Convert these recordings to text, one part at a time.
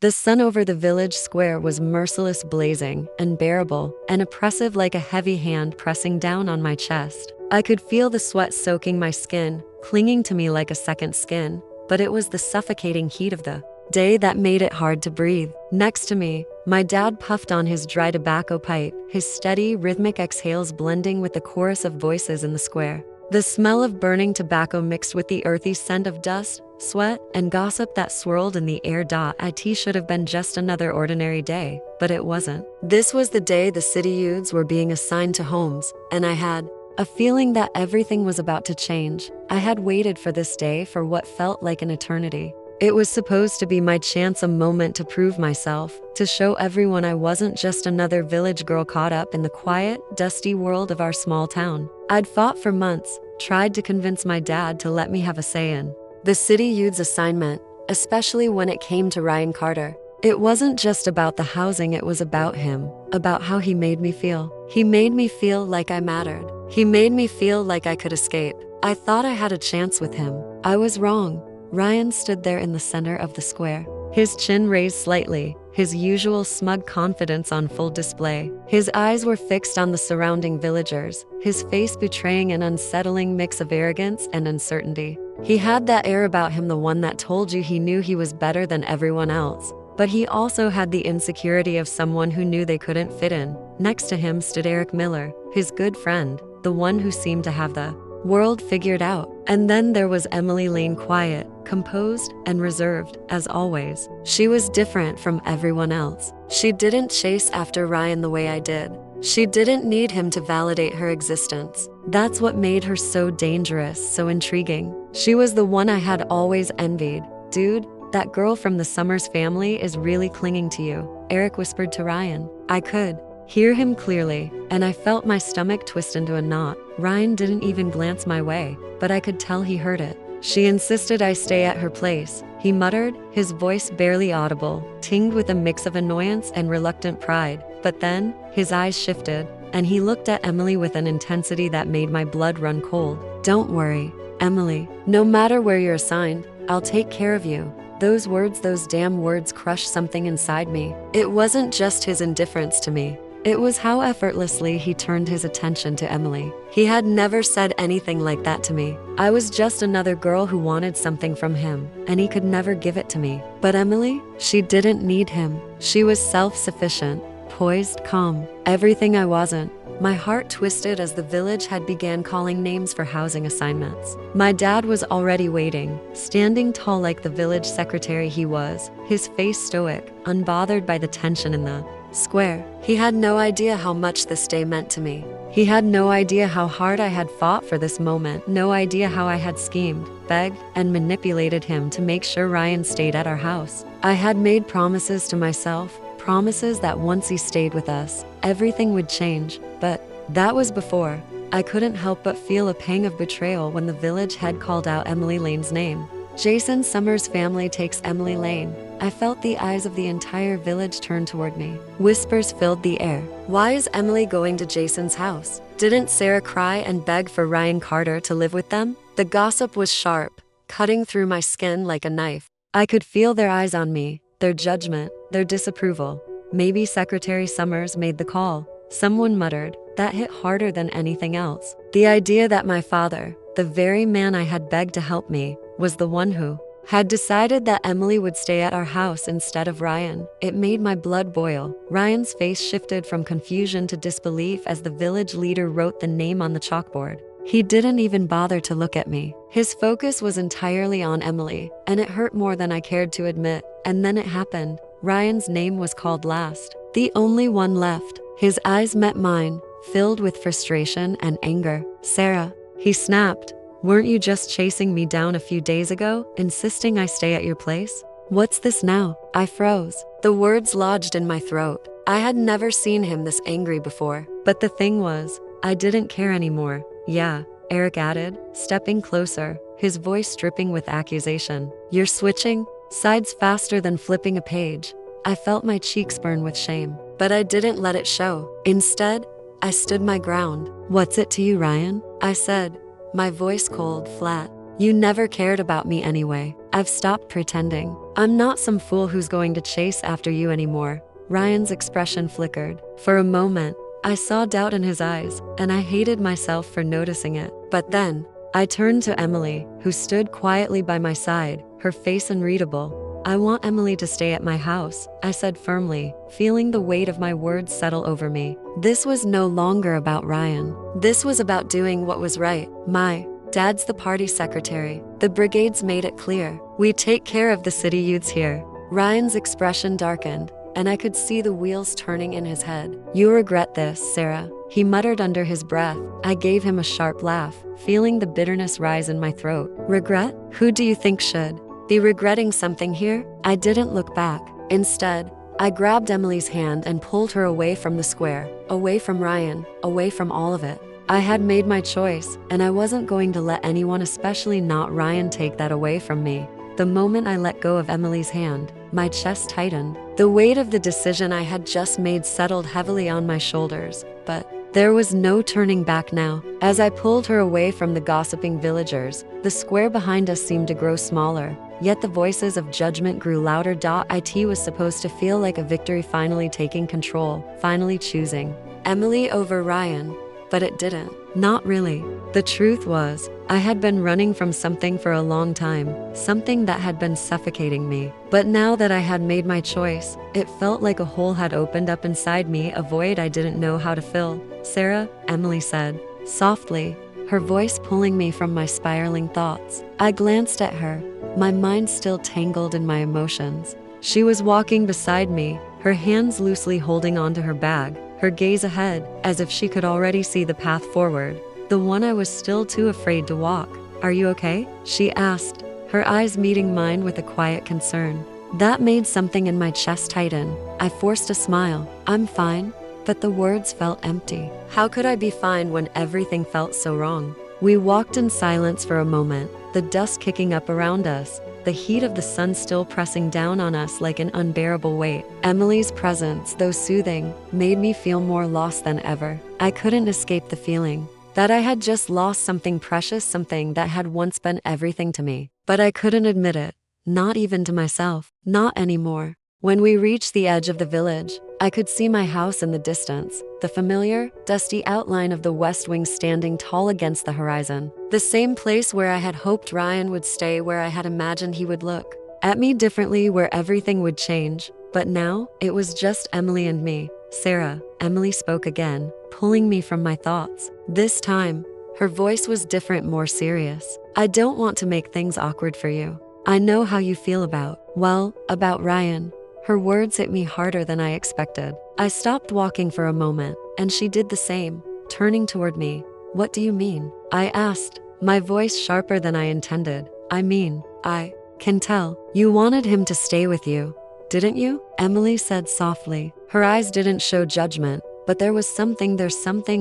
The sun over the village square was merciless, blazing, unbearable, and oppressive like a heavy hand pressing down on my chest. I could feel the sweat soaking my skin, clinging to me like a second skin, but it was the suffocating heat of the day that made it hard to breathe. Next to me, my dad puffed on his dry tobacco pipe, his steady, rhythmic exhales blending with the chorus of voices in the square. The smell of burning tobacco mixed with the earthy scent of dust, sweat, and gossip that swirled in the air. It should have been just another ordinary day, but it wasn't. This was the day the city youths were being assigned to homes, and I had a feeling that everything was about to change. I had waited for this day for what felt like an eternity. It was supposed to be my chance, a moment to prove myself, to show everyone I wasn't just another village girl caught up in the quiet, dusty world of our small town. I'd fought for months, tried to convince my dad to let me have a say in the city youth's assignment, especially when it came to Ryan Carter. It wasn't just about the housing, it was about him, about how he made me feel. He made me feel like I mattered. He made me feel like I could escape. I thought I had a chance with him. I was wrong. Ryan stood there in the center of the square, his chin raised slightly, his usual smug confidence on full display. His eyes were fixed on the surrounding villagers, his face betraying an unsettling mix of arrogance and uncertainty. He had that air about him, the one that told you he knew he was better than everyone else, but he also had the insecurity of someone who knew they couldn't fit in. Next to him stood Eric Miller, his good friend, the one who seemed to have the world figured out. And then there was Emily Lane, quiet, composed, and reserved, as always. She was different from everyone else. She didn't chase after Ryan the way I did. She didn't need him to validate her existence. That's what made her so dangerous, so intriguing. She was the one I had always envied. Dude, that girl from the Summers family is really clinging to you, Eric whispered to Ryan. I could hear him clearly, and I felt my stomach twist into a knot. Ryan didn't even glance my way, but I could tell he heard it. She insisted I stay at her place, he muttered, his voice barely audible, tinged with a mix of annoyance and reluctant pride. But then, his eyes shifted, and he looked at Emily with an intensity that made my blood run cold. Don't worry, Emily. No matter where you're assigned, I'll take care of you. Those words, those damn words, crushed something inside me. It wasn't just his indifference to me. It was how effortlessly he turned his attention to Emily. He had never said anything like that to me. I was just another girl who wanted something from him, and he could never give it to me. But Emily, she didn't need him. She was self-sufficient, poised, calm. Everything I wasn't. My heart twisted as the village had began calling names for housing assignments. My dad was already waiting, standing tall like the village secretary he was, his face stoic, unbothered by the tension in the square. He had no idea how much this day meant to me. He had no idea how hard I had fought for this moment, no idea how I had schemed, begged, and manipulated him to make sure Ryan stayed at our house. I had made promises to myself, promises that once he stayed with us, everything would change, but that was before. I couldn't help but feel a pang of betrayal when the village head called out Emily Lane's name. Jason Summers' family takes Emily Lane. I felt the eyes of the entire village turn toward me. Whispers filled the air. Why is Emily going to Jason's house? Didn't Sarah cry and beg for Ryan Carter to live with them? The gossip was sharp, cutting through my skin like a knife. I could feel their eyes on me, their judgment, their disapproval. Maybe Secretary Summers made the call. Someone muttered. That hit harder than anything else. The idea that my father, the very man I had begged to help me, was the one who had decided that Emily would stay at our house instead of Ryan. It made my blood boil. Ryan's face shifted from confusion to disbelief as the village leader wrote the name on the chalkboard. He didn't even bother to look at me. His focus was entirely on Emily, and it hurt more than I cared to admit. And then it happened. Ryan's name was called last, the only one left. His eyes met mine, filled with frustration and anger. Sarah, he snapped. Weren't you just chasing me down a few days ago, insisting I stay at your place? What's this now? I froze. The words lodged in my throat. I had never seen him this angry before. But the thing was, I didn't care anymore. Yeah, Eric added, stepping closer, his voice dripping with accusation. You're switching sides faster than flipping a page. I felt my cheeks burn with shame, but I didn't let it show. Instead, I stood my ground. What's it to you, Ryan? I said, my voice cold, flat. You never cared about me anyway. I've stopped pretending. I'm not some fool who's going to chase after you anymore." Ryan's expression flickered. For a moment, I saw doubt in his eyes, and I hated myself for noticing it. But then, I turned to Emily, who stood quietly by my side, her face unreadable. "I want Emily to stay at my house," I said firmly, feeling the weight of my words settle over me. This was no longer about Ryan. This was about doing what was right. My dad's the party secretary. The brigades made it clear. We take care of the city youths here. Ryan's expression darkened, and I could see the wheels turning in his head. "You regret this, Sarah," he muttered under his breath. I gave him a sharp laugh, feeling the bitterness rise in my throat. "Regret? Who do you think should be regretting something here?" I didn't look back. Instead, I grabbed Emily's hand and pulled her away from the square, away from Ryan, away from all of it. I had made my choice, and I wasn't going to let anyone, especially not Ryan, take that away from me. The moment I let go of Emily's hand, my chest tightened. The weight of the decision I had just made settled heavily on my shoulders, but there was no turning back now. As I pulled her away from the gossiping villagers, the square behind us seemed to grow smaller, yet the voices of judgment grew louder. It was supposed to feel like a victory, finally taking control, finally choosing Emily over Ryan. But it didn't. Not really. The truth was, I had been running from something for a long time, something that had been suffocating me. But now that I had made my choice, it felt like a hole had opened up inside me, a void I didn't know how to fill. "Sarah," Emily said, softly, her voice pulling me from my spiraling thoughts. I glanced at her, my mind still tangled in my emotions. She was walking beside me, her hands loosely holding onto her bag, her gaze ahead, as if she could already see the path forward, the one I was still too afraid to walk. "Are you okay?" she asked, her eyes meeting mine with a quiet concern. That made something in my chest tighten. I forced a smile. "I'm fine," but the words felt empty. How could I be fine when everything felt so wrong? We walked in silence for a moment, the dust kicking up around us, the heat of the sun still pressing down on us like an unbearable weight. Emily's presence, though soothing, made me feel more lost than ever. I couldn't escape the feeling that I had just lost something precious, something that had once been everything to me. But I couldn't admit it, not even to myself, not anymore. When we reached the edge of the village, I could see my house in the distance, the familiar, dusty outline of the west wing standing tall against the horizon. The same place where I had hoped Ryan would stay, where I had imagined he would look at me differently, where everything would change. But now, it was just Emily and me. "Sarah," Emily spoke again, pulling me from my thoughts. This time, her voice was different, more serious. "I don't want to make things awkward for you. I know how you feel about Ryan." Her words hit me harder than I expected. I stopped walking for a moment, and she did the same, turning toward me. "What do you mean?" I asked, my voice sharper than I intended. "I mean, I can tell you wanted him to stay with you, didn't you?" Emily said softly. Her eyes didn't show judgment, but there's something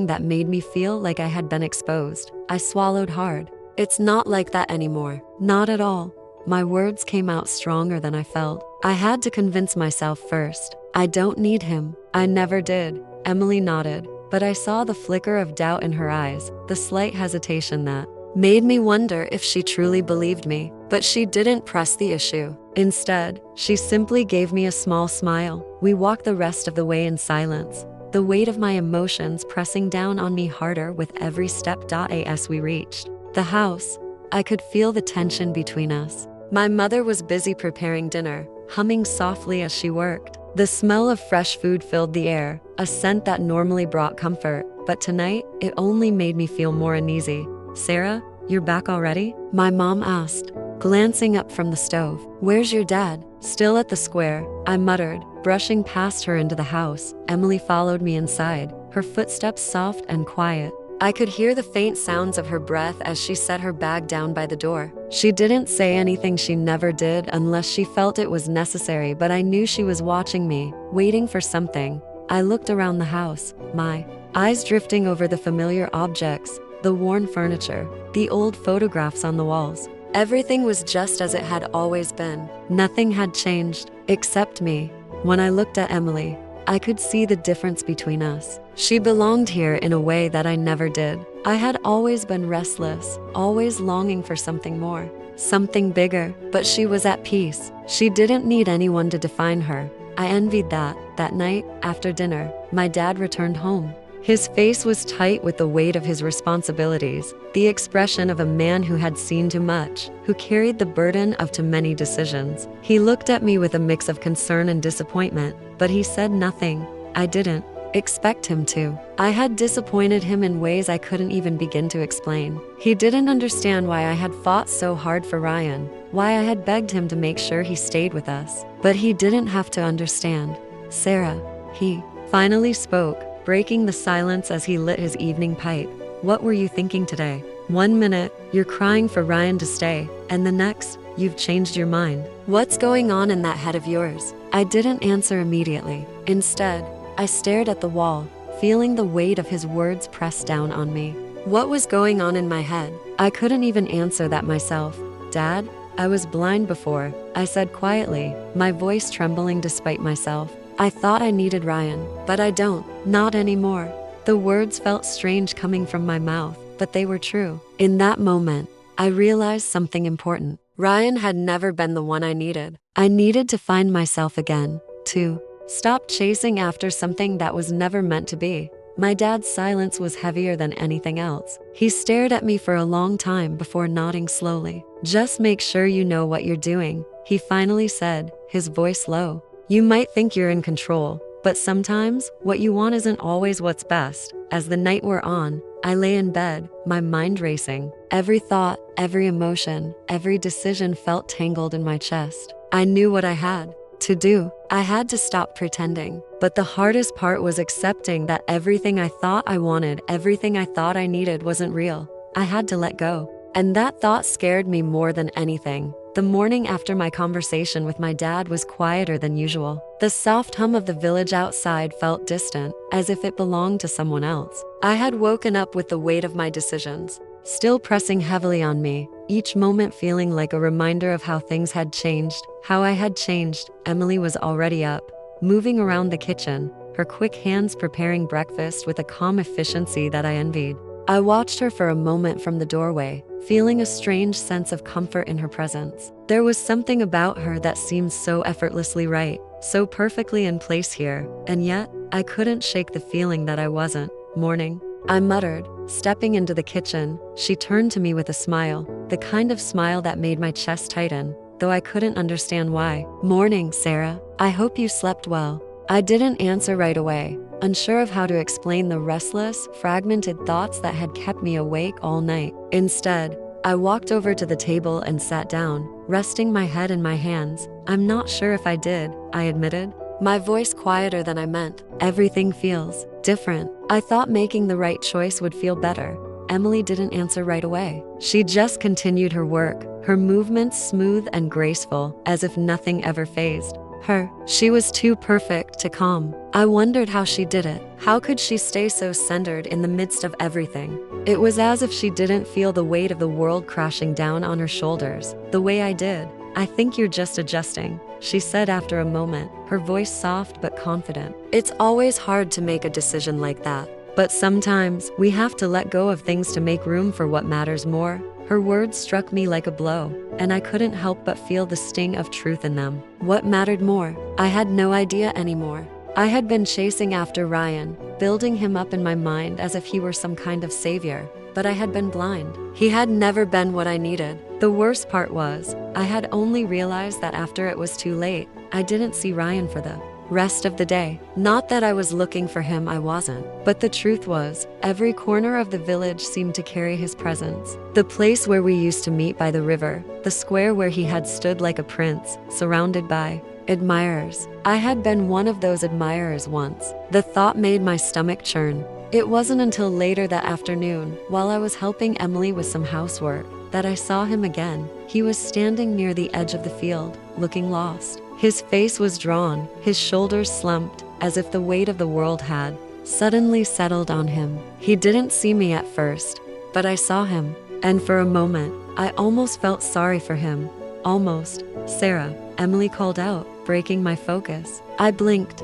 that made me feel like I had been exposed. I swallowed hard. "It's not like that anymore. Not at all." My words came out stronger than I felt. I had to convince myself first. "I don't need him. I never did." Emily nodded, but I saw the flicker of doubt in her eyes, the slight hesitation that made me wonder if she truly believed me. But she didn't press the issue. Instead, she simply gave me a small smile. We walked the rest of the way in silence, the weight of my emotions pressing down on me harder with every step. As we reached the house, I could feel the tension between us. My mother was busy preparing dinner, humming softly as she worked. The smell of fresh food filled the air, a scent that normally brought comfort, but tonight, it only made me feel more uneasy. "Sarah, you're back already?" my mom asked, glancing up from the stove. "Where's your dad?" "Still at the square," I muttered, brushing past her into the house. Emily followed me inside, her footsteps soft and quiet. I could hear the faint sounds of her breath as she set her bag down by the door. She didn't say anything, she never did unless she felt it was necessary, but I knew she was watching me, waiting for something. I looked around the house, my eyes drifting over the familiar objects, the worn furniture, the old photographs on the walls. Everything was just as it had always been. Nothing had changed, except me. When I looked at Emily, I could see the difference between us. She belonged here in a way that I never did. I had always been restless, always longing for something more, something bigger, but she was at peace. She didn't need anyone to define her. I envied that. That night, after dinner, my dad returned home. His face was tight with the weight of his responsibilities, the expression of a man who had seen too much, who carried the burden of too many decisions. He looked at me with a mix of concern and disappointment, but he said nothing. I didn't expect him to. I had disappointed him in ways I couldn't even begin to explain. He didn't understand why I had fought so hard for Ryan, why I had begged him to make sure he stayed with us. But he didn't have to understand. Sarah, he finally spoke, breaking the silence as he lit his evening pipe. What were you thinking today? 1 minute, you're crying for Ryan to stay, and the next, you've changed your mind. What's going on in that head of yours? I didn't answer immediately. Instead, I stared at the wall, feeling the weight of his words press down on me. What was going on in my head? I couldn't even answer that myself. Dad, I was blind before, I said quietly, my voice trembling despite myself. I thought I needed Ryan, but I don't, not anymore. The words felt strange coming from my mouth, but they were true. In that moment, I realized something important. Ryan had never been the one I needed. I needed to find myself again, to stop chasing after something that was never meant to be. My dad's silence was heavier than anything else. He stared at me for a long time before nodding slowly. Just make sure you know what you're doing, he finally said, his voice low. You might think you're in control, but sometimes what you want isn't always what's best. As the night wore on, I lay in bed, my mind racing. Every thought, every emotion, every decision felt tangled in my chest. I knew what I had to do. I had to stop pretending. But the hardest part was accepting that everything I thought I wanted, everything I thought I needed wasn't real. I had to let go. And that thought scared me more than anything. The morning after my conversation with my dad was quieter than usual. The soft hum of the village outside felt distant, as if it belonged to someone else. I had woken up with the weight of my decisions, still pressing heavily on me, each moment feeling like a reminder of how things had changed, how I had changed. Emily was already up, moving around the kitchen, her quick hands preparing breakfast with a calm efficiency that I envied. I watched her for a moment from the doorway, feeling a strange sense of comfort in her presence. There was something about her that seemed so effortlessly right, so perfectly in place here, and yet, I couldn't shake the feeling that I wasn't. Morning, I muttered, stepping into the kitchen. She turned to me with a smile, the kind of smile that made my chest tighten, though I couldn't understand why. Morning, Sarah. I hope you slept well. I didn't answer right away, unsure of how to explain the restless, fragmented thoughts that had kept me awake all night. Instead, I walked over to the table and sat down, resting my head in my hands. I'm not sure if I did, I admitted, my voice quieter than I meant. Everything feels different. I thought making the right choice would feel better. Emily didn't answer right away. She just continued her work, her movements smooth and graceful, as if nothing ever fazed her. She was too perfect to calm. I wondered how she did it. How could she stay so centered in the midst of everything? It was as if she didn't feel the weight of the world crashing down on her shoulders, the way I did. I think you're just adjusting, she said after a moment, her voice soft but confident. It's always hard to make a decision like that, but sometimes we have to let go of things to make room for what matters more. Her words struck me like a blow, and I couldn't help but feel the sting of truth in them. What mattered more? I had no idea anymore. I had been chasing after Ryan, building him up in my mind as if he were some kind of savior, but I had been blind. He had never been what I needed. The worst part was, I had only realized that after it was too late. I didn't see Ryan for the rest of the day. Not that I was looking for him, I wasn't. But the truth was, every corner of the village seemed to carry his presence. The place where we used to meet by the river, the square where he had stood like a prince, surrounded by admirers. I had been one of those admirers once. The thought made my stomach churn. It wasn't until later that afternoon, while I was helping Emily with some housework, that I saw him again. He was standing near the edge of the field, looking lost. His face was drawn, his shoulders slumped, as if the weight of the world had suddenly settled on him. He didn't see me at first, but I saw him, and for a moment, I almost felt sorry for him. Almost. Sarah, Emily called out, breaking my focus. I blinked,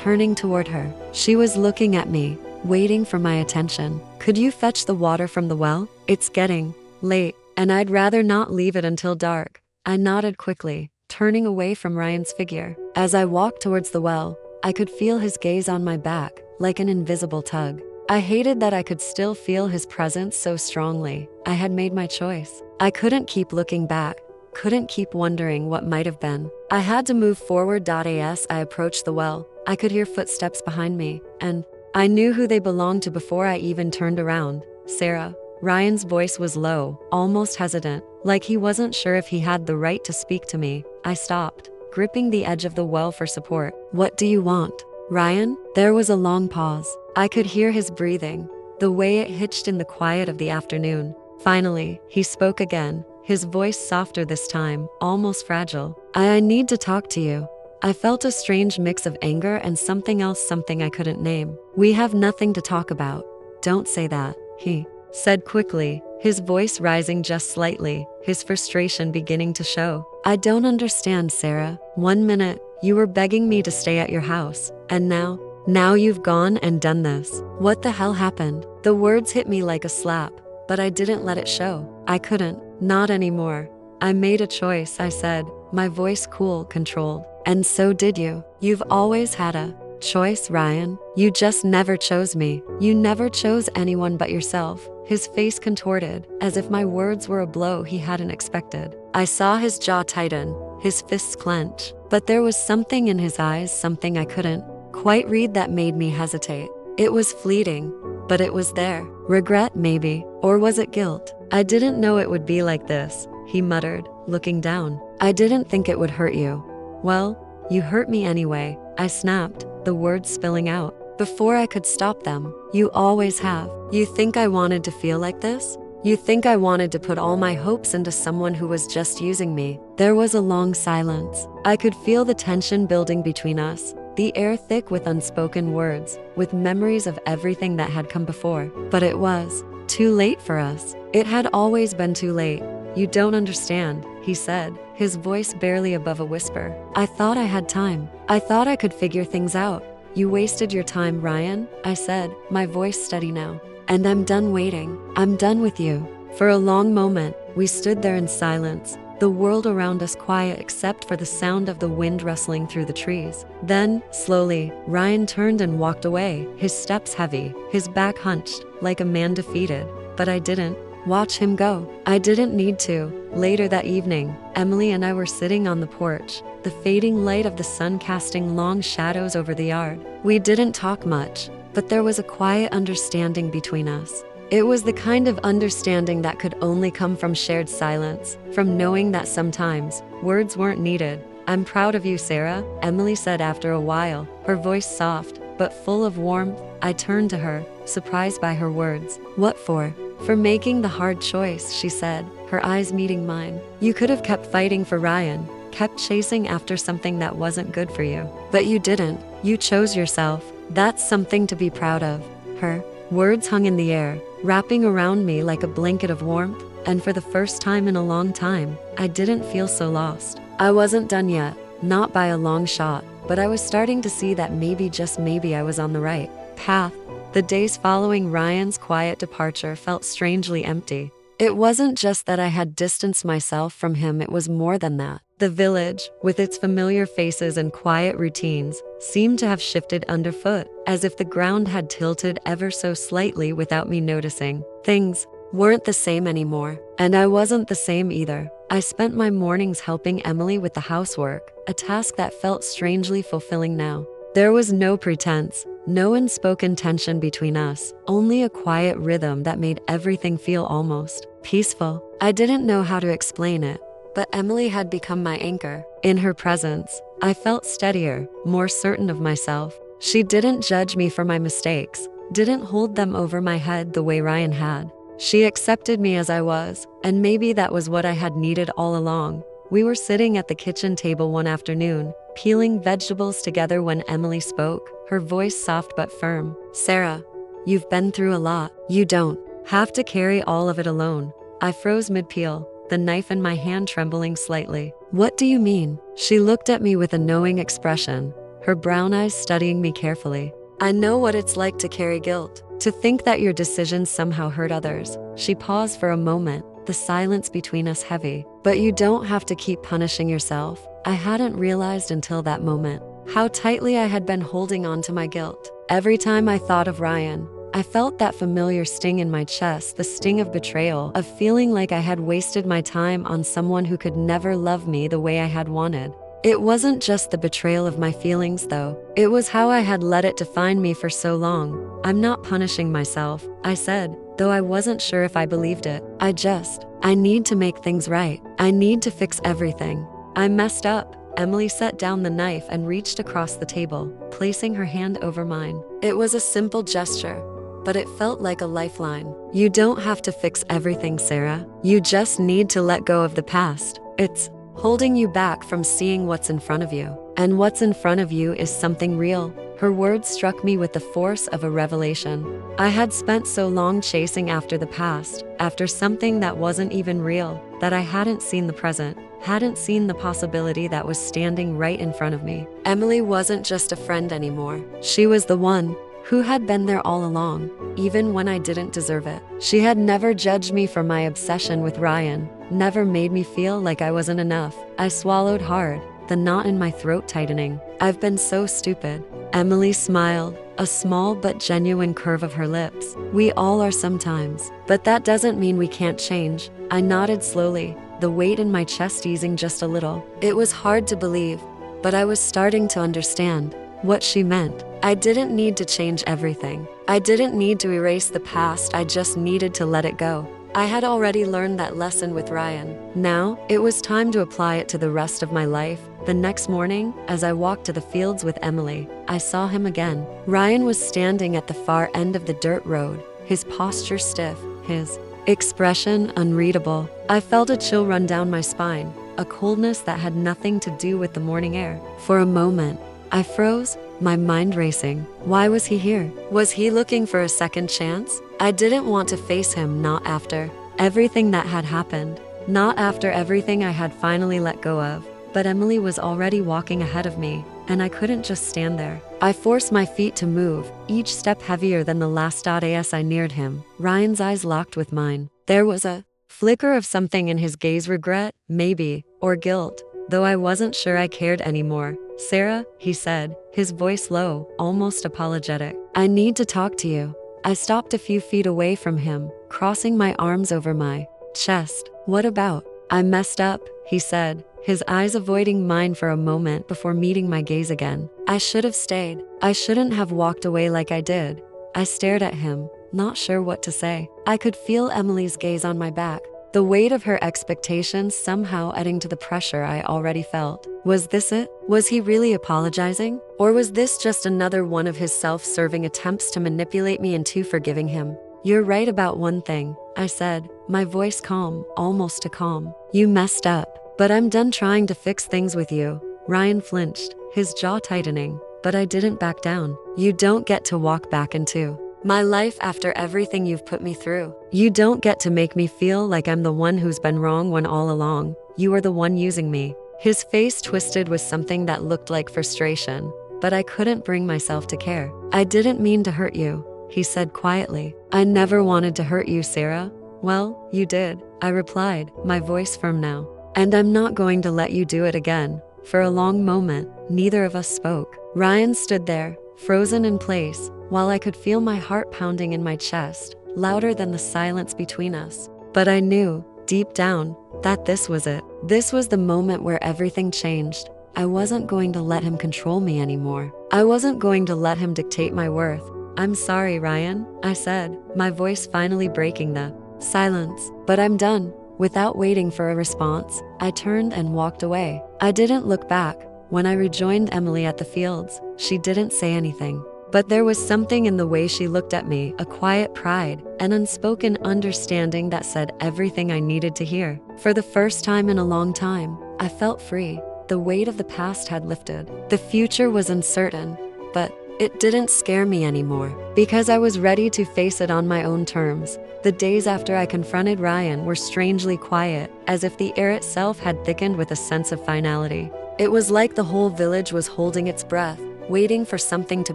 turning toward her. She was looking at me, waiting for my attention. "Could you fetch the water from the well? It's getting late, and I'd rather not leave it until dark." I nodded quickly, turning away from Ryan's figure. As I walked towards the well, I could feel his gaze on my back, like an invisible tug. I hated that I could still feel his presence so strongly. I had made my choice. I couldn't keep looking back, couldn't keep wondering what might have been. I had to move forward. As I approached the well, I could hear footsteps behind me, and I knew who they belonged to before I even turned around. "Sarah." Ryan's voice was low, almost hesitant, like he wasn't sure if he had the right to speak to me. I stopped, gripping the edge of the well for support. "What do you want, Ryan?" There was a long pause. I could hear his breathing, the way it hitched in the quiet of the afternoon. Finally, he spoke again, his voice softer this time, almost fragile. I need to talk to you." I felt a strange mix of anger and something else, something I couldn't name. "We have nothing to talk about." "Don't say that," he said quickly, his voice rising just slightly, his frustration beginning to show. "I don't understand, Sarah. 1 minute, you were begging me to stay at your house, and now you've gone and done this. What the hell happened?" The words hit me like a slap, but I didn't let it show. I couldn't. "Not anymore. I made a choice," I said, my voice cool, controlled. "And so did you. You've always had a choice, Ryan. You just never chose me. You never chose anyone but yourself." His face contorted, as if my words were a blow he hadn't expected. I saw his jaw tighten, his fists clench, but there was something in his eyes, something I couldn't quite read, that made me hesitate. It was fleeting, but it was there. Regret, maybe, or was it guilt? "I didn't know it would be like this," he muttered, looking down. "I didn't think it would hurt you." "Well, you hurt me anyway," I snapped, the words spilling out before I could stop them. "You always have. You think I wanted to feel like this? You think I wanted to put all my hopes into someone who was just using me?" There was a long silence. I could feel the tension building between us, the air thick with unspoken words, with memories of everything that had come before. But it was too late for us. It had always been too late. "You don't understand," he said, his voice barely above a whisper. "I thought I had time. I thought I could figure things out." "You wasted your time, Ryan," I said, my voice steady now. "And I'm done waiting. I'm done with you." For a long moment, we stood there in silence, the world around us quiet except for the sound of the wind rustling through the trees. Then, slowly, Ryan turned and walked away, his steps heavy, his back hunched, like a man defeated. But I didn't watch him go. I didn't need to. Later that evening, Emily and I were sitting on the porch, the fading light of the sun casting long shadows over the yard. We didn't talk much, but there was a quiet understanding between us. It was the kind of understanding that could only come from shared silence, from knowing that sometimes words weren't needed. "I'm proud of you, Sarah," Emily said after a while, her voice soft, but full of warmth. I turned to her, surprised by her words. "What for?" "For making the hard choice," she said, her eyes meeting mine. "You could have kept fighting for Ryan, kept chasing after something that wasn't good for you. But you didn't. You chose yourself. That's something to be proud of." Her words hung in the air, wrapping around me like a blanket of warmth, and for the first time in a long time, I didn't feel so lost. I wasn't done yet, not by a long shot, but I was starting to see that maybe, just maybe, I was on the right path. The days following Ryan's quiet departure felt strangely empty. It wasn't just that I had distanced myself from him, it was more than that. The village, with its familiar faces and quiet routines, seemed to have shifted underfoot, as if the ground had tilted ever so slightly without me noticing. Things weren't the same anymore, and I wasn't the same either. I spent my mornings helping Emily with the housework, a task that felt strangely fulfilling now. There was no pretense, no unspoken tension between us, only a quiet rhythm that made everything feel almost peaceful. I didn't know how to explain it, but Emily had become my anchor. In her presence, I felt steadier, more certain of myself. She didn't judge me for my mistakes, didn't hold them over my head the way Ryan had. She accepted me as I was, and maybe that was what I had needed all along. We were sitting at the kitchen table one afternoon, peeling vegetables together when Emily spoke, her voice soft but firm. "Sarah, you've been through a lot. You don't have to carry all of it alone." I froze mid-peel, the knife in my hand trembling slightly. "What do you mean?" She looked at me with a knowing expression, her brown eyes studying me carefully. "I know what it's like to carry guilt, to think that your decisions somehow hurt others." She paused for a moment, the silence between us heavy. "But you don't have to keep punishing yourself." I hadn't realized until that moment how tightly I had been holding on to my guilt. Every time I thought of Ryan, I felt that familiar sting in my chest, the sting of betrayal, of feeling like I had wasted my time on someone who could never love me the way I had wanted. It wasn't just the betrayal of my feelings, though. It was how I had let it define me for so long. "I'm not punishing myself," I said, though I wasn't sure if I believed it. I need to make things right. I need to fix everything. I messed up." Emily set down the knife and reached across the table, placing her hand over mine. It was a simple gesture, but it felt like a lifeline. "You don't have to fix everything, Sarah. You just need to let go of the past. It's holding you back from seeing what's in front of you. And what's in front of you is something real." Her words struck me with the force of a revelation. I had spent so long chasing after the past, after something that wasn't even real, that I hadn't seen the present, hadn't seen the possibility that was standing right in front of me. Emily wasn't just a friend anymore. She was the one who had been there all along, even when I didn't deserve it. She had never judged me for my obsession with Ryan, never made me feel like I wasn't enough. I swallowed hard, the knot in my throat tightening. "I've been so stupid." Emily smiled, a small but genuine curve of her lips. "We all are sometimes, but that doesn't mean we can't change." I nodded slowly, the weight in my chest easing just a little. It was hard to believe, but I was starting to understand what she meant. I didn't need to change everything. I didn't need to erase the past, I just needed to let it go. I had already learned that lesson with Ryan. Now, it was time to apply it to the rest of my life. The next morning, as I walked to the fields with Emily, I saw him again. Ryan was standing at the far end of the dirt road, his posture stiff, his expression unreadable. I felt a chill run down my spine, a coldness that had nothing to do with the morning air. For a moment, I froze, my mind racing. Why was he here? Was he looking for a second chance? I didn't want to face him, not after everything that had happened, not after everything I had finally let go of. But Emily was already walking ahead of me, and I couldn't just stand there. I forced my feet to move, each step heavier than the last. As I neared him, Ryan's eyes locked with mine. There was a flicker of something in his gaze, regret, maybe, or guilt, though I wasn't sure I cared anymore. "Sarah," he said, his voice low, almost apologetic. "I need to talk to you." I stopped a few feet away from him, crossing my arms over my chest. "What about?" "I messed up," he said, his eyes avoiding mine for a moment before meeting my gaze again. "I should have stayed. I shouldn't have walked away like I did." I stared at him, not sure what to say. I could feel Emily's gaze on my back, the weight of her expectations somehow adding to the pressure I already felt. Was this it? Was he really apologizing? Or was this just another one of his self-serving attempts to manipulate me into forgiving him? "You're right about one thing," I said, my voice calm, almost too calm. "You messed up, but I'm done trying to fix things with you." Ryan flinched, his jaw tightening, but I didn't back down. "You don't get to walk back into my life after everything you've put me through. You don't get to make me feel like I'm the one who's been wrong when all along, you were the one using me." His face twisted with something that looked like frustration, but I couldn't bring myself to care. "I didn't mean to hurt you," he said quietly. "I never wanted to hurt you, Sarah." "Well, you did," I replied, my voice firm now. "And I'm not going to let you do it again." For a long moment, neither of us spoke. Ryan stood there, frozen in place, while I could feel my heart pounding in my chest, louder than the silence between us. But I knew, deep down, that this was it. This was the moment where everything changed. I wasn't going to let him control me anymore. I wasn't going to let him dictate my worth. "I'm sorry, Ryan," I said, my voice finally breaking the silence. "But I'm done." Without waiting for a response, I turned and walked away. I didn't look back. When I rejoined Emily at the fields, she didn't say anything. But there was something in the way she looked at me, a quiet pride, an unspoken understanding that said everything I needed to hear. For the first time in a long time, I felt free. The weight of the past had lifted. The future was uncertain, but it didn't scare me anymore, because I was ready to face it on my own terms. The days after I confronted Ryan were strangely quiet, as if the air itself had thickened with a sense of finality. It was like the whole village was holding its breath, waiting for something to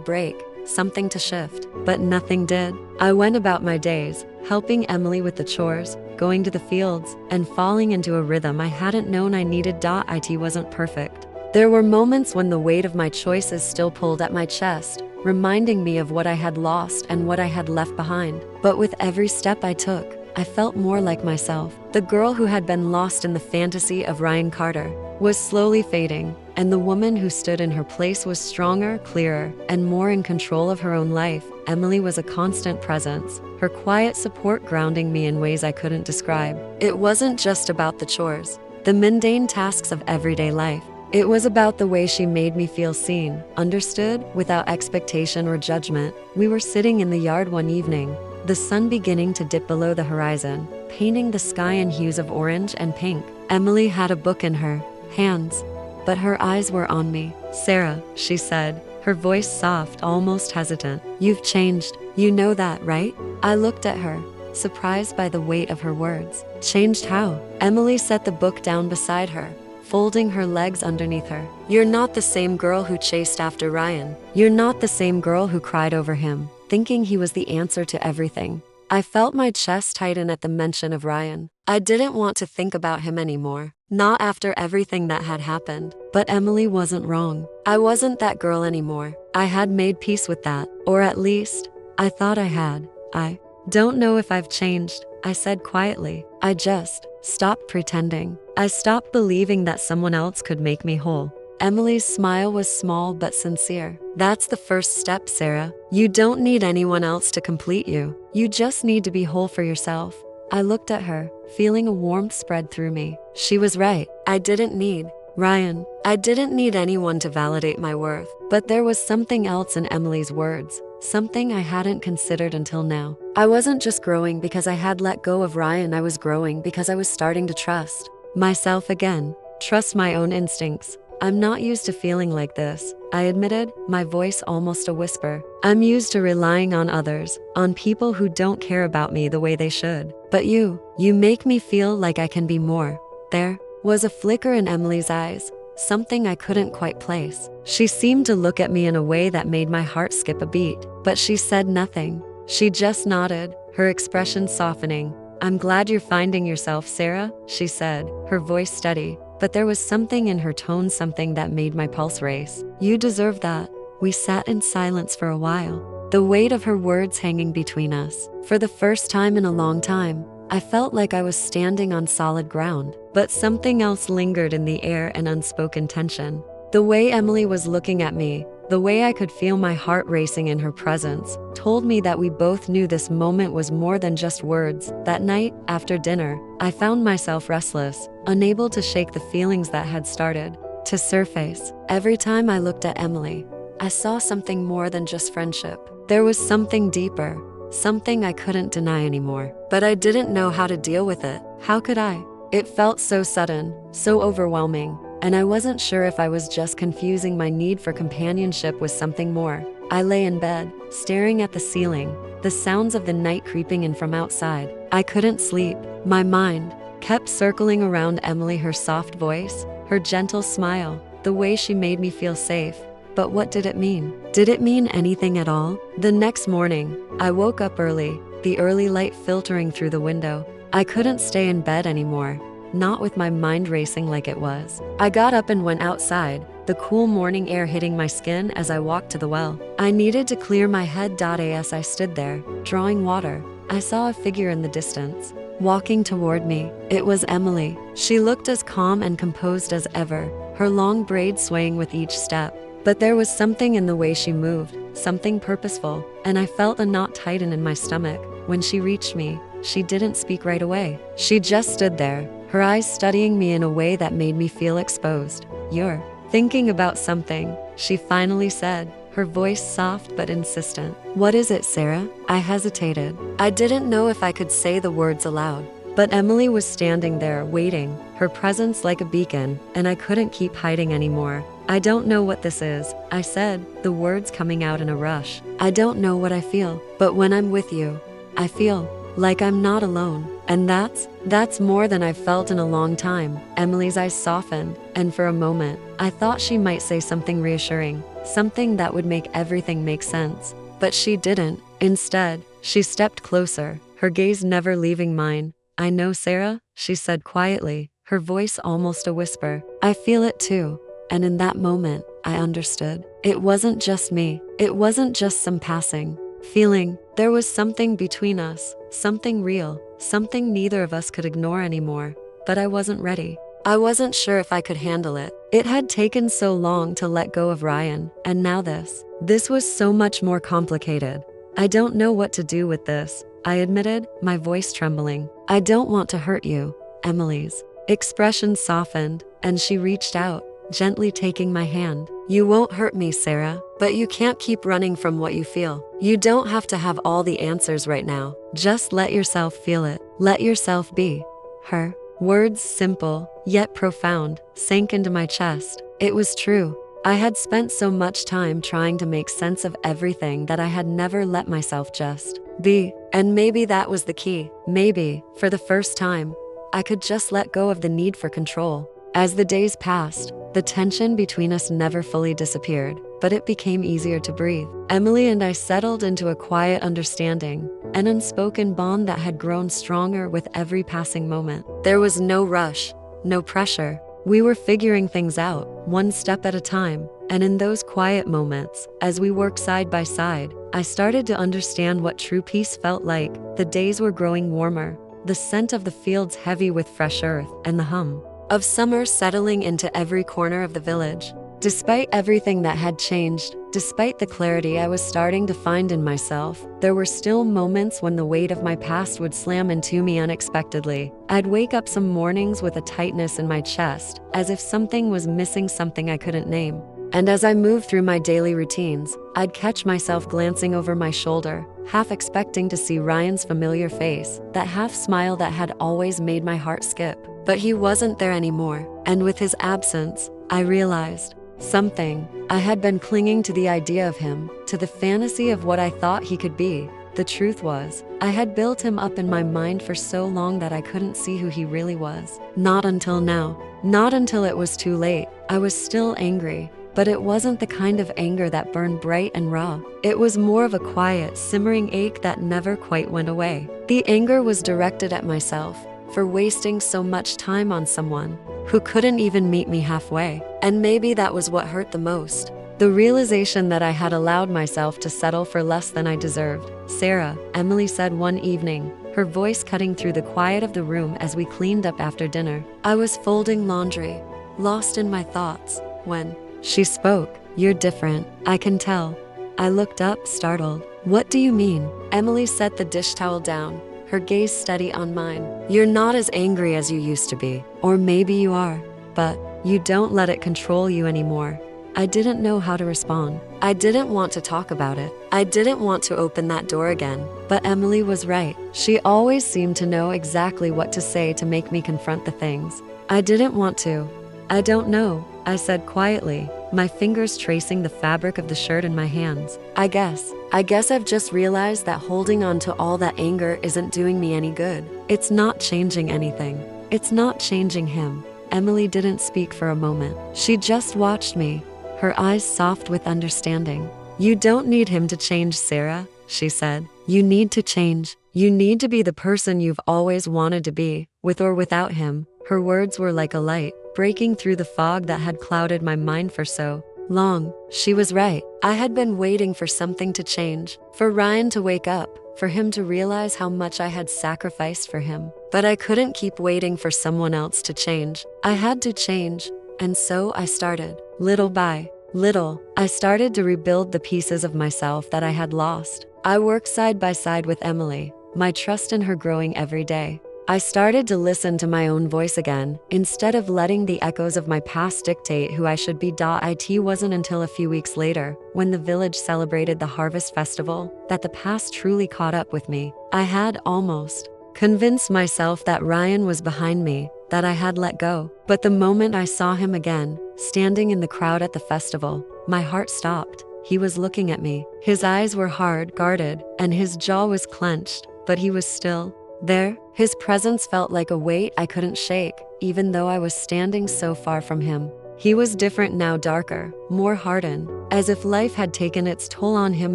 break, something to shift. But nothing did. I went about my days, helping Emily with the chores, going to the fields, and falling into a rhythm I hadn't known I needed. It wasn't perfect. There were moments when the weight of my choices still pulled at my chest, reminding me of what I had lost and what I had left behind. But with every step I took, I felt more like myself. The girl who had been lost in the fantasy of Ryan Carter was slowly fading, and the woman who stood in her place was stronger, clearer, and more in control of her own life. Emily was a constant presence, her quiet support grounding me in ways I couldn't describe. It wasn't just about the chores, the mundane tasks of everyday life. It was about the way she made me feel seen, understood, without expectation or judgment. We were sitting in the yard one evening, the sun beginning to dip below the horizon, painting the sky in hues of orange and pink. Emily had a book in her hands, but her eyes were on me. "Sarah," she said, her voice soft, almost hesitant. "You've changed. You know that, right?" I looked at her, surprised by the weight of her words. "Changed how?" Emily set the book down beside her, folding her legs underneath her. "You're not the same girl who chased after Ryan. You're not the same girl who cried over him, thinking he was the answer to everything." I felt my chest tighten at the mention of Ryan. I didn't want to think about him anymore, not after everything that had happened. But Emily wasn't wrong. I wasn't that girl anymore. I had made peace with that, or at least, I thought I had. "I don't know if I've changed," I said quietly. "I just stopped pretending. I stopped believing that someone else could make me whole." Emily's smile was small but sincere. "That's the first step, Sarah. You don't need anyone else to complete you. You just need to be whole for yourself." I looked at her, feeling a warmth spread through me. She was right. I didn't need Ryan. I didn't need anyone to validate my worth. But there was something else in Emily's words, something I hadn't considered until now. I wasn't just growing because I had let go of Ryan. I was growing because I was starting to trust myself again, trust my own instincts. "I'm not used to feeling like this," I admitted, my voice almost a whisper. "I'm used to relying on others, on people who don't care about me the way they should. But you make me feel like I can be more." There was a flicker in Emily's eyes, something I couldn't quite place. She seemed to look at me in a way that made my heart skip a beat, but she said nothing. She just nodded, her expression softening. "I'm glad you're finding yourself, Sarah," she said, her voice steady. But there was something in her tone, something that made my pulse race. "You deserve that." We sat in silence for a while, the weight of her words hanging between us. For the first time in a long time, I felt like I was standing on solid ground. But something else lingered in the air, an unspoken tension. The way Emily was looking at me, the way I could feel my heart racing in her presence, told me that we both knew this moment was more than just words. That night, after dinner, I found myself restless, unable to shake the feelings that had started to surface. Every time I looked at Emily, I saw something more than just friendship. There was something deeper, something I couldn't deny anymore. But I didn't know how to deal with it. How could I? It felt so sudden, so overwhelming, and I wasn't sure if I was just confusing my need for companionship with something more. I lay in bed, staring at the ceiling, the sounds of the night creeping in from outside. I couldn't sleep. My mind kept circling around Emily, her soft voice, her gentle smile, the way she made me feel safe. But what did it mean? Did it mean anything at all? The next morning, I woke up early, the early light filtering through the window. I couldn't stay in bed anymore, not with my mind racing like it was. I got up and went outside, the cool morning air hitting my skin as I walked to the well. I needed to clear my head. As I stood there, drawing water, I saw a figure in the distance, walking toward me. It was Emily. She looked as calm and composed as ever, her long braids swaying with each step. But there was something in the way she moved, something purposeful, and I felt a knot tighten in my stomach. When she reached me, she didn't speak right away. She just stood there, her eyes studying me in a way that made me feel exposed. "You're thinking about something," she finally said, her voice soft but insistent. "What is it, Sarah?" I hesitated. I didn't know if I could say the words aloud. But Emily was standing there, waiting, her presence like a beacon, and I couldn't keep hiding anymore. "I don't know what this is," I said, the words coming out in a rush. "I don't know what I feel, but when I'm with you, I feel like I'm not alone. And that's more than I've felt in a long time." Emily's eyes softened, and for a moment, I thought she might say something reassuring. something that would make everything make sense. But she didn't. Instead, she stepped closer, her gaze never leaving mine. "I know, Sarah," she said quietly, her voice almost a whisper. "I feel it too." And in that moment, I understood. It wasn't just me. It wasn't just some passing feeling. There was something between us, something real, something neither of us could ignore anymore. But I wasn't ready. I wasn't sure if I could handle it. It had taken so long to let go of Ryan, and now this. This was so much more complicated. "I don't know what to do with this," I admitted, my voice trembling. "I don't want to hurt you." Emily's expression softened, and she reached out, gently taking my hand. "You won't hurt me, Sarah, but you can't keep running from what you feel. You don't have to have all the answers right now. Just let yourself feel it. Let yourself be." Her words, simple, yet profound, sank into my chest. It was true. I had spent so much time trying to make sense of everything that I had never let myself just be. And maybe that was the key. Maybe, for the first time, I could just let go of the need for control. As the days passed, the tension between us never fully disappeared, but it became easier to breathe. Emily and I settled into a quiet understanding, an unspoken bond that had grown stronger with every passing moment. There was no rush, no pressure. We were figuring things out, one step at a time. And in those quiet moments, as we worked side by side, I started to understand what true peace felt like. The days were growing warmer, the scent of the fields heavy with fresh earth, and the hum of summer settling into every corner of the village. Despite everything that had changed, despite the clarity I was starting to find in myself, there were still moments when the weight of my past would slam into me unexpectedly. I'd wake up some mornings with a tightness in my chest, as if something was missing, something I couldn't name. And as I moved through my daily routines, I'd catch myself glancing over my shoulder, half expecting to see Ryan's familiar face, that half smile that had always made my heart skip. But he wasn't there anymore, and with his absence, I realized something. I had been clinging to the idea of him, to the fantasy of what I thought he could be. The truth was, I had built him up in my mind for so long that I couldn't see who he really was. Not until now. Not until it was too late. I was still angry, but it wasn't the kind of anger that burned bright and raw. It was more of a quiet, simmering ache that never quite went away. The anger was directed at myself, for wasting so much time on someone who couldn't even meet me halfway. And maybe that was what hurt the most. The realization that I had allowed myself to settle for less than I deserved. "Sarah," Emily said one evening, her voice cutting through the quiet of the room as we cleaned up after dinner. I was folding laundry, lost in my thoughts, when she spoke. "You're different, I can tell." I looked up, startled. "What do you mean?" Emily set the dish towel down, her gaze steady on mine. "You're not as angry as you used to be. Or maybe you are, but you don't let it control you anymore." I didn't know how to respond. I didn't want to talk about it. I didn't want to open that door again. But Emily was right. She always seemed to know exactly what to say to make me confront the things I didn't want to. "I don't know," I said quietly, my fingers tracing the fabric of the shirt in my hands. I guess I've just realized that holding on to all that anger isn't doing me any good. It's not changing anything. It's not changing him." Emily didn't speak for a moment. She just watched me, her eyes soft with understanding. "You don't need him to change, Sarah," she said. "You need to change. You need to be the person you've always wanted to be, with or without him." Her words were like a light, breaking through the fog that had clouded my mind for so long. She was right. I had been waiting for something to change, for Ryan to wake up, for him to realize how much I had sacrificed for him. But I couldn't keep waiting for someone else to change. I had to change, and so I started. Little by little, I started to rebuild the pieces of myself that I had lost. I worked side by side with Emily, my trust in her growing every day. I started to listen to my own voice again, instead of letting the echoes of my past dictate who I should be. It wasn't until a few weeks later, when the village celebrated the harvest festival, that the past truly caught up with me. I had almost convinced myself that Ryan was behind me, that I had let go. But the moment I saw him again, standing in the crowd at the festival, my heart stopped. He was looking at me. His eyes were hard, guarded, and his jaw was clenched, but he was still there. His presence felt like a weight I couldn't shake, even though I was standing so far from him. He was different now, darker, more hardened, as if life had taken its toll on him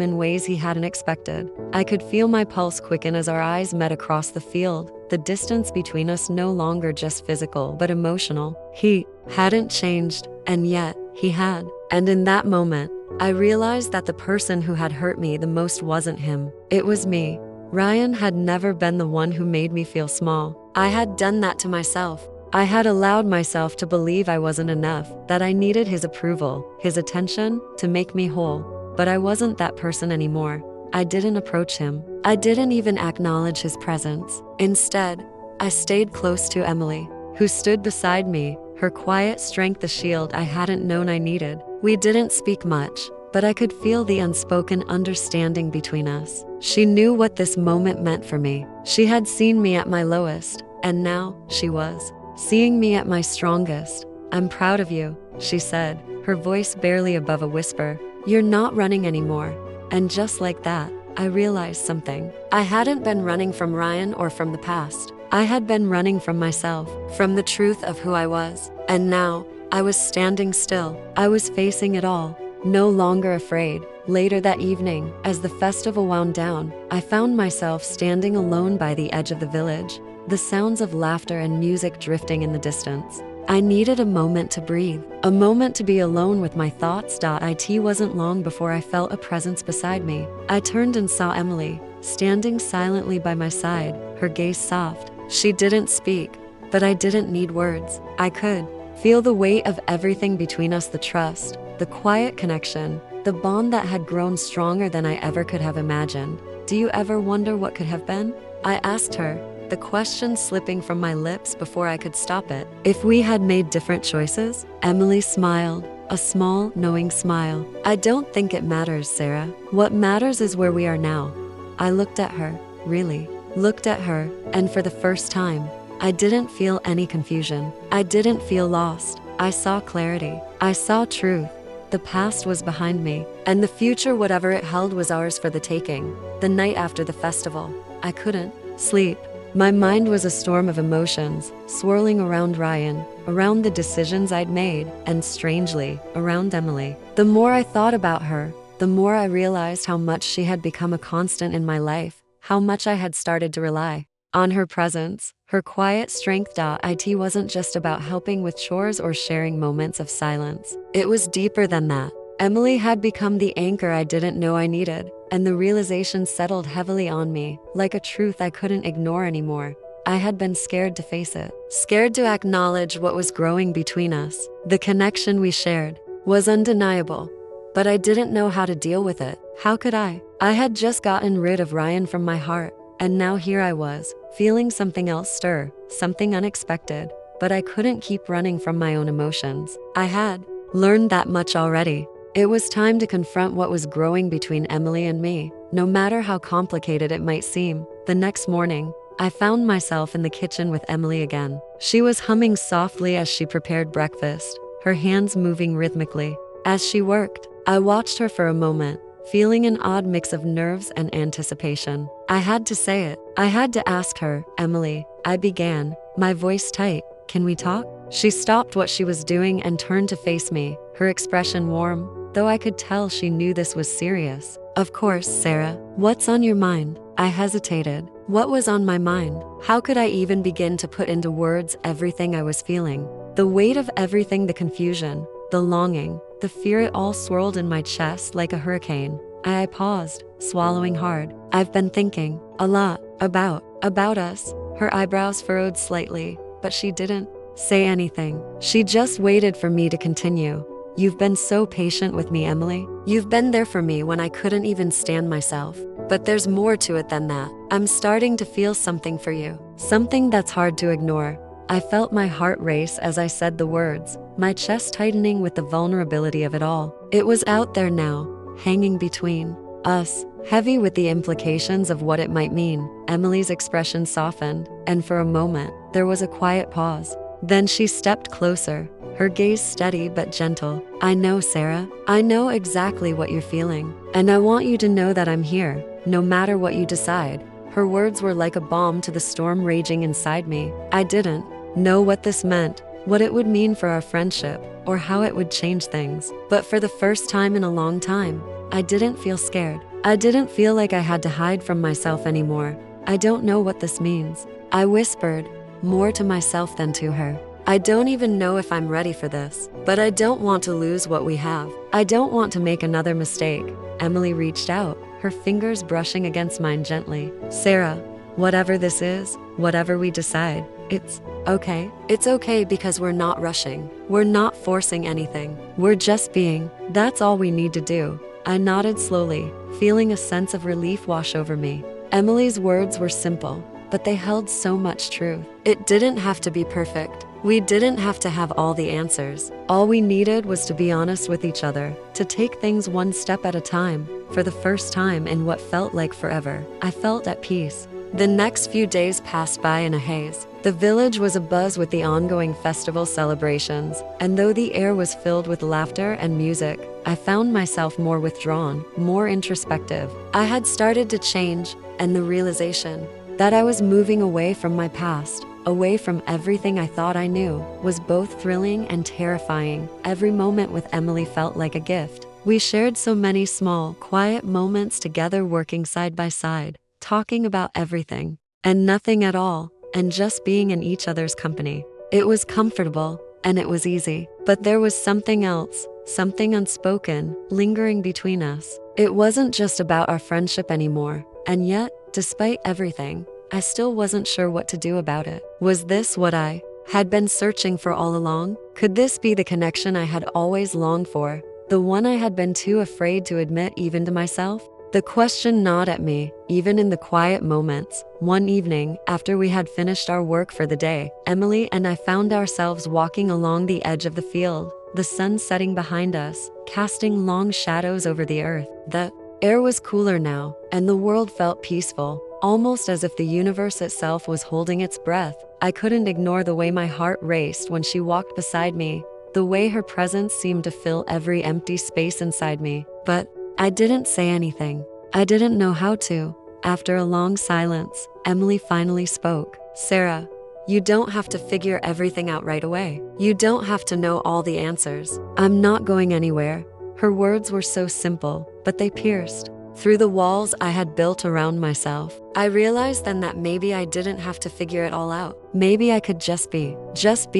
in ways he hadn't expected. I could feel my pulse quicken as our eyes met across the field, the distance between us no longer just physical but emotional. He hadn't changed, and yet he had. And in that moment, I realized that the person who had hurt me the most wasn't him. It was me. Ryan had never been the one who made me feel small. I had done that to myself. I had allowed myself to believe I wasn't enough, that I needed his approval, his attention, to make me whole. But I wasn't that person anymore. I didn't approach him. I didn't even acknowledge his presence. Instead, I stayed close to Emily, who stood beside me, her quiet strength a shield I hadn't known I needed. We didn't speak much, but I could feel the unspoken understanding between us. She knew what this moment meant for me. She had seen me at my lowest, and now she was seeing me at my strongest. "I'm proud of you," she said, her voice barely above a whisper. "You're not running anymore." And just like that, I realized something. I hadn't been running from Ryan or from the past. I had been running from myself, from the truth of who I was. And now, I was standing still. I was facing it all, no longer afraid. Later that evening, as the festival wound down, I found myself standing alone by the edge of the village, the sounds of laughter and music drifting in the distance. I needed a moment to breathe, a moment to be alone with my thoughts. It wasn't long before I felt a presence beside me. I turned and saw Emily, standing silently by my side, her gaze soft. She didn't speak, but I didn't need words. I could feel the weight of everything between us, the trust, the quiet connection, the bond that had grown stronger than I ever could have imagined. "Do you ever wonder what could have been?" I asked her, the question slipping from my lips before I could stop it. "If we had made different choices?" Emily smiled, a small, knowing smile. "I don't think it matters, Sarah. What matters is where we are now." I looked at her, really, looked at her, and for the first time, I didn't feel any confusion. I didn't feel lost. I saw clarity. I saw truth. The past was behind me, and the future, whatever it held, was ours for the taking. The night after the festival, I couldn't sleep. My mind was a storm of emotions, swirling around Ryan, around the decisions I'd made, and strangely, around Emily. The more I thought about her, the more I realized how much she had become a constant in my life, how much I had started to rely on her presence, her quiet strength. It wasn't just about helping with chores or sharing moments of silence. It was deeper than that. Emily had become the anchor I didn't know I needed, and the realization settled heavily on me, like a truth I couldn't ignore anymore. I had been scared to face it, scared to acknowledge what was growing between us. The connection we shared was undeniable, but I didn't know how to deal with it. How could I? I had just gotten rid of Ryan from my heart, and now here I was, feeling something else stir, something unexpected, but I couldn't keep running from my own emotions. I had learned that much already. It was time to confront what was growing between Emily and me, no matter how complicated it might seem. The next morning, I found myself in the kitchen with Emily again. She was humming softly as she prepared breakfast, her hands moving rhythmically. As she worked, I watched her for a moment, feeling an odd mix of nerves and anticipation. I had to say it. I had to ask her. "Emily," I began, my voice tight, "can we talk?" She stopped what she was doing and turned to face me, her expression warm, though I could tell she knew this was serious. "Of course, Sarah. What's on your mind?" I hesitated. What was on my mind? How could I even begin to put into words everything I was feeling? The weight of everything, the confusion, the longing, the fear, it all swirled in my chest like a hurricane. I paused, swallowing hard. "I've been thinking a lot about us." Her eyebrows furrowed slightly, but she didn't say anything. She just waited for me to continue. "You've been so patient with me, Emily. You've been there for me when I couldn't even stand myself. But there's more to it than that. I'm starting to feel something for you, something that's hard to ignore." I felt my heart race as I said the words, my chest tightening with the vulnerability of it all. It was out there now, hanging between us, heavy with the implications of what it might mean. Emily's expression softened, and for a moment, there was a quiet pause. Then she stepped closer, her gaze steady but gentle. "I know, Sarah. I know exactly what you're feeling. And I want you to know that I'm here, no matter what you decide." Her words were like a balm to the storm raging inside me. I didn't know what this meant, what it would mean for our friendship, or how it would change things. But for the first time in a long time, I didn't feel scared. I didn't feel like I had to hide from myself anymore. I don't know what this means, I whispered, more to myself than to her. I don't even know if I'm ready for this, but I don't want to lose what we have. I don't want to make another mistake. Emily reached out, her fingers brushing against mine gently. Sarah, whatever this is, whatever we decide, it's okay. It's okay because we're not rushing. We're not forcing anything. We're just being. That's all we need to do. I nodded slowly, feeling a sense of relief wash over me. Emily's words were simple, but they held so much truth. It didn't have to be perfect. We didn't have to have all the answers. All we needed was to be honest with each other, to take things one step at a time. For the first time in what felt like forever, I felt at peace. The next few days passed by in a haze. The village was abuzz with the ongoing festival celebrations, and though the air was filled with laughter and music, I found myself more withdrawn, more introspective. I had started to change, and the realization that I was moving away from my past, away from everything I thought I knew, was both thrilling and terrifying. Every moment with Emily felt like a gift. We shared so many small, quiet moments together, working side by side, talking about everything and nothing at all, and just being in each other's company. It was comfortable and it was easy, but there was something else, something unspoken, lingering between us. It wasn't just about our friendship anymore, and yet, despite everything, I still wasn't sure what to do about it. Was this what I had been searching for all along? Could this be the connection I had always longed for, the one I had been too afraid to admit even to myself? The question gnawed at me, even in the quiet moments. One evening, after we had finished our work for the day, Emily and I found ourselves walking along the edge of the field, the sun setting behind us, casting long shadows over the earth. The air was cooler now, and the world felt peaceful, almost as if the universe itself was holding its breath. I couldn't ignore the way my heart raced when she walked beside me, the way her presence seemed to fill every empty space inside me. But I didn't say anything. I didn't know how to. After a long silence, Emily finally spoke. Sarah, you don't have to figure everything out right away. You don't have to know all the answers. I'm not going anywhere. Her words were so simple, but they pierced through the walls I had built around myself. I realized then that maybe I didn't have to figure it all out. Maybe I could just be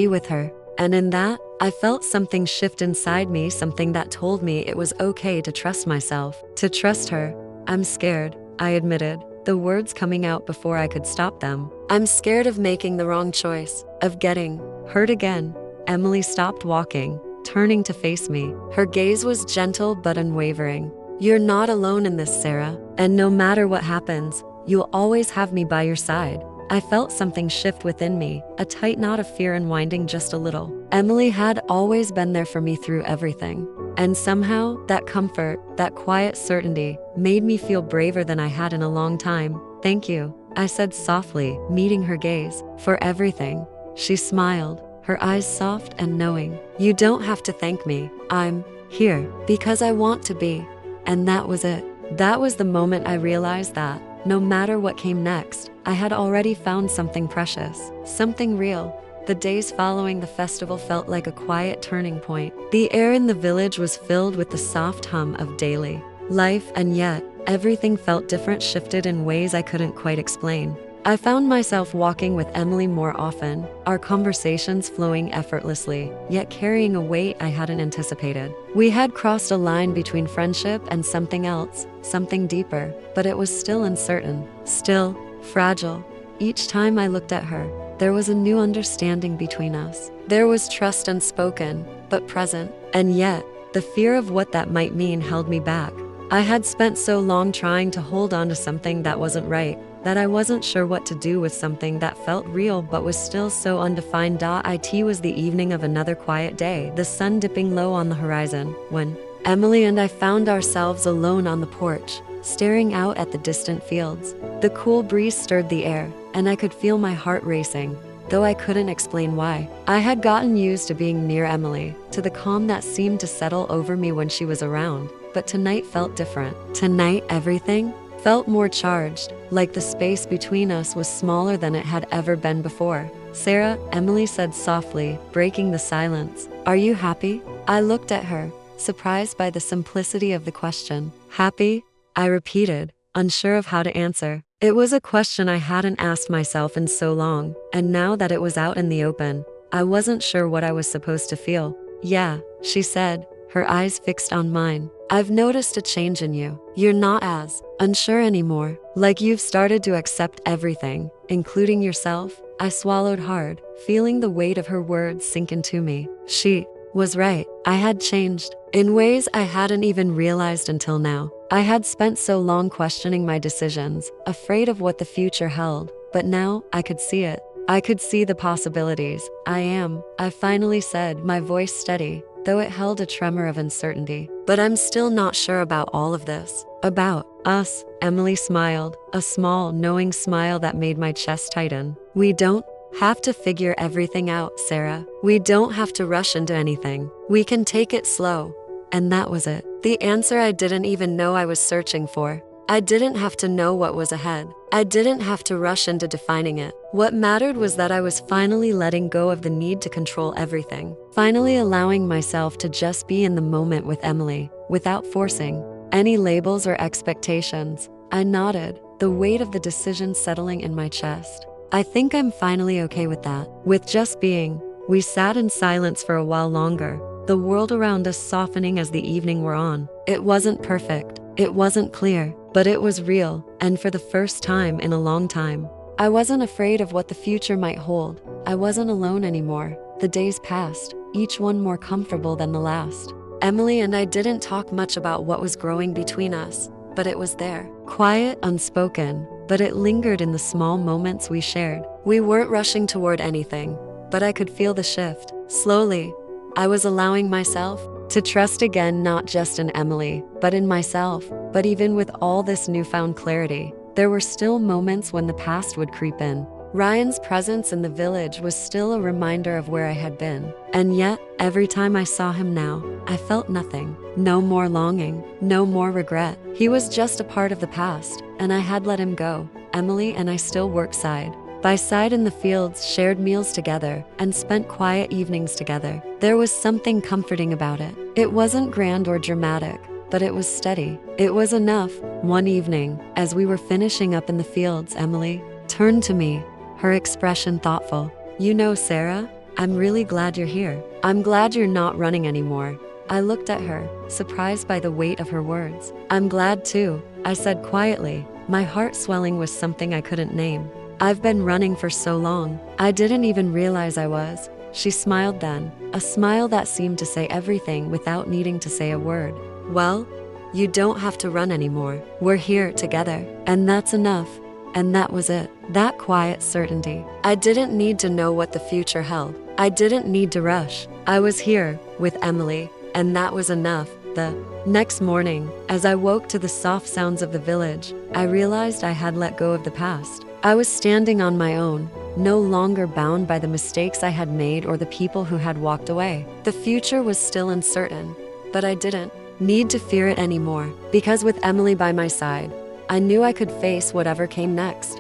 with her. And in that, I felt something shift inside me, something that told me it was okay to trust myself, to trust her. I'm scared, I admitted, the words coming out before I could stop them. I'm scared of making the wrong choice, of getting hurt again. Emily stopped walking, turning to face me. Her gaze was gentle but unwavering. You're not alone in this, Sarah, and no matter what happens, you'll always have me by your side. I felt something shift within me, a tight knot of fear unwinding just a little. Emily had always been there for me through everything. And somehow, that comfort, that quiet certainty, made me feel braver than I had in a long time. Thank you, I said softly, meeting her gaze, for everything. She smiled, her eyes soft and knowing. You don't have to thank me. I'm here because I want to be. And that was it. That was the moment I realized that, no matter what came next, I had already found something precious, something real. The days following the festival felt like a quiet turning point. The air in the village was filled with the soft hum of daily life, and yet, everything felt different, shifted in ways I couldn't quite explain. I found myself walking with Emily more often, our conversations flowing effortlessly, yet carrying a weight I hadn't anticipated. We had crossed a line between friendship and something else, something deeper, but it was still uncertain, still fragile. Each time I looked at her, there was a new understanding between us. There was trust unspoken, but present, and yet, the fear of what that might mean held me back. I had spent so long trying to hold on to something that wasn't right, that I wasn't sure what to do with something that felt real but was still so undefined. It was the evening of another quiet day, the sun dipping low on the horizon, when Emily and I found ourselves alone on the porch, staring out at the distant fields. The cool breeze stirred the air, and I could feel my heart racing, though I couldn't explain why. I had gotten used to being near Emily, to the calm that seemed to settle over me when she was around, but tonight felt different. Tonight, everything felt more charged, like the space between us was smaller than it had ever been before. Sarah, Emily said softly, breaking the silence. Are you happy? I looked at her, surprised by the simplicity of the question. Happy? I repeated, unsure of how to answer. It was a question I hadn't asked myself in so long, and now that it was out in the open, I wasn't sure what I was supposed to feel. Yeah, she said, her eyes fixed on mine. I've noticed a change in you. You're not as unsure anymore. Like you've started to accept everything, including yourself. I swallowed hard, feeling the weight of her words sink into me. She was right. I had changed in ways I hadn't even realized until now. I had spent so long questioning my decisions, afraid of what the future held, but now I could see it. I could see the possibilities. I finally said, my voice steady, though it held a tremor of uncertainty. But I'm still not sure about all of this. About us, Emily smiled, a small, knowing smile that made my chest tighten. We don't have to figure everything out, Sarah. We don't have to rush into anything. We can take it slow. And that was it. The answer I didn't even know I was searching for. I didn't have to know what was ahead. I didn't have to rush into defining it. What mattered was that I was finally letting go of the need to control everything. Finally allowing myself to just be in the moment with Emily, without forcing any labels or expectations. I nodded, the weight of the decision settling in my chest. I think I'm finally okay with that. With just being. We sat in silence for a while longer, the world around us softening as the evening wore on. It wasn't perfect. It wasn't clear, but it was real, and for the first time in a long time. I wasn't afraid of what the future might hold. I wasn't alone anymore. The days passed, each one more comfortable than the last. Emily and I didn't talk much about what was growing between us, but it was there. Quiet, unspoken, but it lingered in the small moments we shared. We weren't rushing toward anything, but I could feel the shift. Slowly, I was allowing myself to trust again, not just in Emily, but in myself. But even with all this newfound clarity, there were still moments when the past would creep in. Ryan's presence in the village was still a reminder of where I had been. And yet, every time I saw him now, I felt nothing. No more longing, no more regret. He was just a part of the past, and I had let him go. Emily and I still worked side by side in the fields, shared meals together, and spent quiet evenings together. There was something comforting about it. It wasn't grand or dramatic, but it was steady. It was enough. One evening, as we were finishing up in the fields, Emily turned to me, her expression thoughtful. You know, Sarah, I'm really glad you're here. I'm glad you're not running anymore. I looked at her, surprised by the weight of her words. I'm glad too, I said quietly, my heart swelling with something I couldn't name. I've been running for so long, I didn't even realize I was. She smiled then, a smile that seemed to say everything without needing to say a word. Well, you don't have to run anymore. We're here together, and that's enough. And that was it. That quiet certainty. I didn't need to know what the future held. I didn't need to rush. I was here with Emily, and that was enough. The next morning, as I woke to the soft sounds of the village, I realized I had let go of the past. I was standing on my own, no longer bound by the mistakes I had made or the people who had walked away. The future was still uncertain, but I didn't need to fear it anymore, because with Emily by my side, I knew I could face whatever came next.